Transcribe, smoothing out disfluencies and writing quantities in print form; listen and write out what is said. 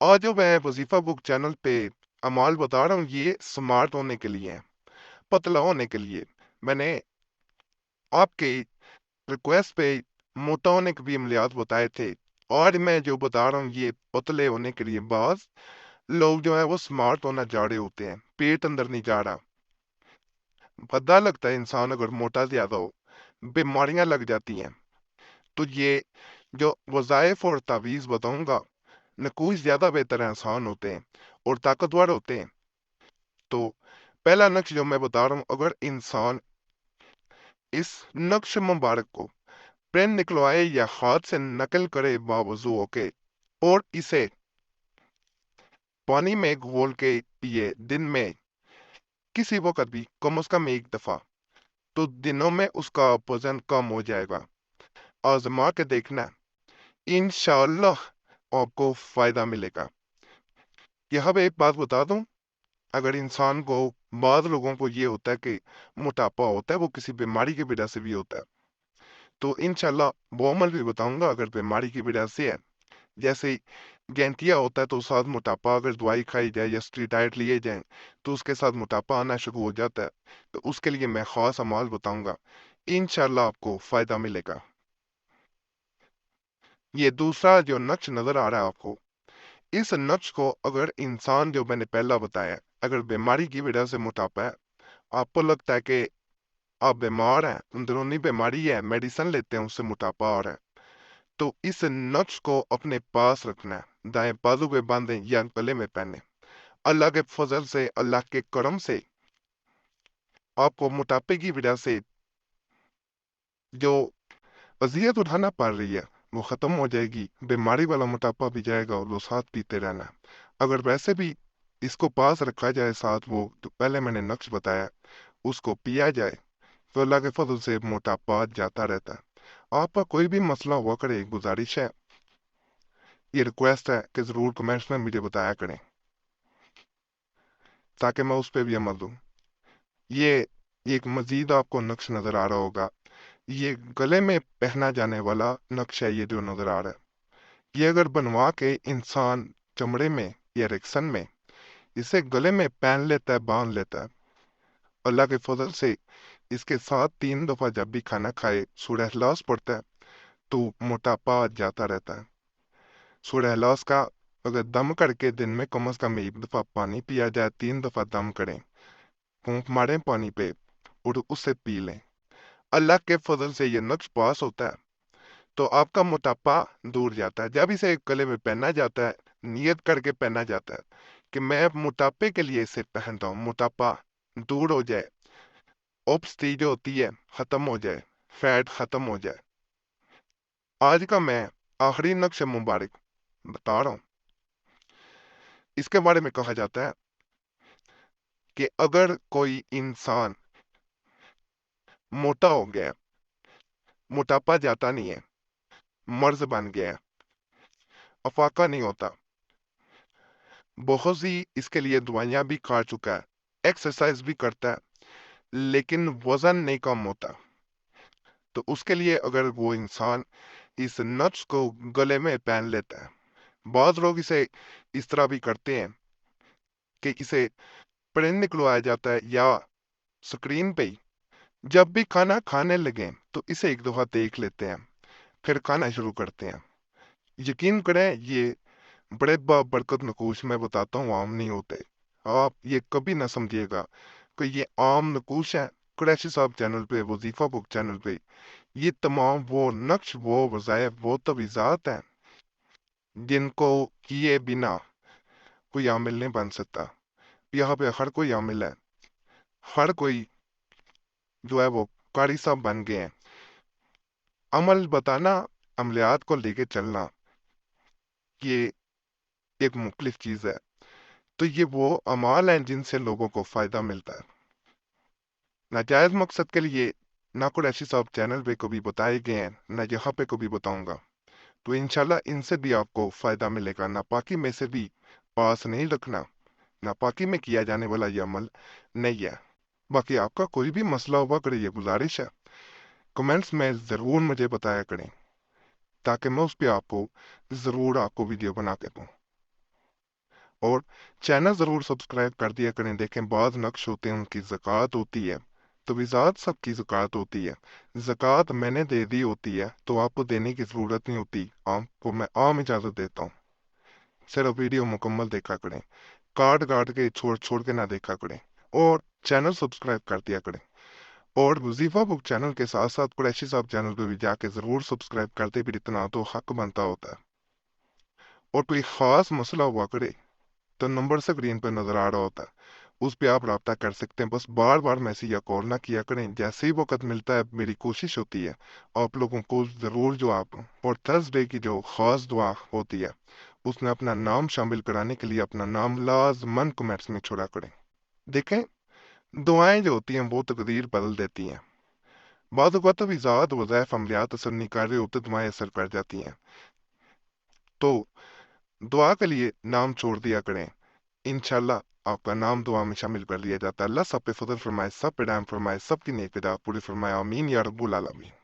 आज जो मैं वजीफा बुक चैनल पे अमाल बता रहा हूँ ये स्मार्ट होने के लिए है, पतला होने के लिए। मैंने आपके रिक्वेस्ट पे मोटा होने के भी अमलियात बताए थे, और मैं जो बता रहा हूँ ये पतले होने के लिए। बाज लोग जो है वो स्मार्ट होना चाह रहे होते हैं, पेट अंदर नहीं जा रहा। भद्दा लगता है इंसान अगर मोटा ज्यादा हो, बीमारियां लग जाती हैं। तो ये जो वज़ाइफ और तावीज़ बताऊंगा, नकूश ज्यादा बेहतर आसान होते हैं और ताकतवर होते हैं। तो पहला नक्श जो मैं बता रहा हूं, अगर इंसान इस नक्श मुबारक को पेन निकलवाए या हाथ से नकल करे बावजू होके, और इसे पानी में घोल के पिए दिन में किसी वक्त भी कम से कम एक दफा, तो दिनों में उसका वजन कम हो जाएगा। आजमा के देखना, इंशाअल्लाह आपको फायदा मिलेगा। यह भी एक बात बता दूं, अगर इंसान को, बाद लोगों को ये होता है कि मोटापा होता है, वो किसी बीमारी की वजह से भी होता है, तो इंशाल्लाह वो अमल भी बताऊंगा अगर बीमारी की वजह से है। जैसे गैंतिया होता है तो साथ मोटापा, अगर दवाई खाई जाए या स्टीरॉयड लिए जाए तो उसके साथ मोटापा आना शुरू हो जाता है। तो उसके लिए मैं खास अमाल बताऊंगा, इंशाल्लाह आपको फायदा मिलेगा। ये दूसरा जो नक्श नजर आ रहा है आपको, इस नक्श को अगर इंसान जो मैंने पहला बताया, अगर बीमारी की वजह से मोटापा है, आपको लगता है कि आप बीमार हैं, अंदरूनी बीमारी है, मेडिसिन लेते हैं उससे मोटापा आ रहा है, तो इस नक्श को अपने पास रखना है। दाएं बाजू पे बांधें या गले में पहने। अल्लाह के फजल से, अल्लाह के करम से आपको मोटापे की वजह से जो अजियत उठाना पड़ रही है वो खत्म हो जाएगी। बीमारी वाला मोटापा भी जाएगा और वो साथ पीते रहना। अगर वैसे भी इसको पास रखा जाए साथ, वो तो पहले मैंने नक्श बताया, उसको पिया जाए, तो अल्लाह के फजल से मोटापा जाता रहता है। आपका कोई भी मसला हुआ करे, गुजारिश है, ये रिक्वेस्ट है कि जरूर कमेंट्स में मुझे बताया करें ताकि मैं उस पर भी अमल दूं। ये एक मजीद आपको नक्श नजर आ रहा होगा, ये गले में पहना जाने वाला नक्श है। ये जो नजर आ रहा है, ये अगर बनवा के इंसान चमड़े में या रेक्सन में इसे गले में पहन लेता है, बांध लेता है, अल्लाह के फजल से इसके साथ 3 दफा जब भी खाना खाए सूरह इखलास पढ़ता है, तो मोटापा जाता रहता है। सूरह इखलास का अगर दम करके दिन में कम से कम एक दफा पानी पिया जाए, 3 दफा दम करें, फूंक मारें पानी पे और उससे पी लें, अल्लाह के फजल से ये नक्श पास होता है, तो आपका मोटापा दूर जाता है। जब इसे गले में पहना जाता है, नियत करके पहना जाता है कि मैं मोटापे के लिए इसे पहनता हूँ, मोटापा दूर हो जाए, ओबेसिटी जो होती है खत्म हो जाए, फैट खत्म हो जाए। आज का मैं आखिरी नक्श मुबारक बता रहा हूँ। इसके बारे में कहा जाता है कि अगर कोई इंसान मोटा हो गया, मोटापा जाता नहीं है, मर्ज बन गया है, अफाका नहीं होता, बहुत सी इसके लिए दवाइयां भी खा चुका है, एक्सरसाइज भी करता है, लेकिन वजन नहीं कम होता, तो उसके लिए अगर वो इंसान इस नट्स को गले में पहन लेता है, बहुत लोग इसे इस तरह भी करते हैं कि इसे प्रिंट निकलवाया जाता है या स्क्रीन पे ही जब भी खाना खाने लगे तो इसे एक दफा देख लेते हैं, फिर खाना शुरू करते हैं। यकीन करें, ये बड़े बरकत नकूश मैं बताता हूँ आम नहीं होते। आप ये कभी ना समझिएगा कि ये आम नकूश है। कुरैशी साहब चैनल पे, वजीफा बुक चैनल पे, ये तमाम वो नक्श, वो वज़ाइफ, वो तवीज़ात हैं जिनको किए बिना कोई आमिल नहीं बन सकता। यहाँ पे हर कोई आमिल है, हर कोई जो है वो कारी साहब बन गए हैं। अमल बताना, अमलियात को लेके चलना, ये एक मुख्तलिफ चीज है। तो ये वो अमाल हैं जिनसे लोगों को फायदा मिलता है। नाजायज मकसद के लिए ना कुरैशी साहब चैनल पे कभी बताए गए हैं, ना यहाँ पे कभी बताऊंगा। तो इंशाल्लाह इनसे भी आपको फायदा मिलेगा। नापाकी में से भी पास नहीं रखना, नापाकी में किया जाने वाला ये अमल नहीं है। बाकी आपका कोई भी मसला हुआ करे, ये गुजारिश है, कमेंट्स में जरूर मुझे बताया करें ताकि मैं उस पर आपको जरूर आपको वीडियो बना के दूं। اور چینل ضرور سبسکرائب کر دیا کریں۔ دیکھیں بعض نقش ہوتے ہیں ان کی زکوٰۃ ہوتی ہے، تو وزات سب کی زکوٰۃ ہوتی ہے۔ زکوٰۃ میں نے دے دی ہوتی ہے تو آپ کو دینے کی ضرورت نہیں ہوتی، آپ کو میں عام اجازت دیتا ہوں، صرف ویڈیو مکمل دیکھا کریں، کاٹ کاٹ کے چھوڑ چھوڑ کے نہ دیکھا کریں، اور چینل سبسکرائب کر دیا کریں۔ اور وظیفہ بک چینل کے ساتھ ساتھ قریشی صاحب چینل پہ بھی جا کے ضرور سبسکرائب کرتے، پھر اتنا تو حق بنتا ہوتا ہے۔ اور کوئی خاص مسئلہ ہوا کرے تو نمبر سکرین پہ نظر آ رہا ہوتا ہے، اس پہ آپ رابطہ کر سکتے ہیں۔ بس بار بار میسج یا کال نہ کیا کریں، جیسے ہی وقت ملتا ہے میری کوشش ہوتی ہے آپ لوگوں کو ضرور جو آپ اور تھرسڈے کی جو خاص دعا ہوتی ہے اس میں اپنا نام شامل کرانے کے لیے اپنا نام لازمن کمنٹس میں چھوڑا کریں۔ دیکھیں دعائیں جو ہوتی ہیں وہ تقدیر بدل دیتی ہیں، بعض اوقات ابھی ذات وظائف عملیات اثر نہیں کر رہے ہوتے، دعائیں اثر کر جاتی ہیں، تو دعا کے لیے نام چھوڑ دیا کریں، انشاءاللہ آپ کا نام دعا میں شامل کر لیا جاتا ہے۔ اللہ سب پہ فضل فرمائے، سب پہ رحم فرمائے، سب کی نیک بدا پوری فرمائے، آمین یا رب العالمین۔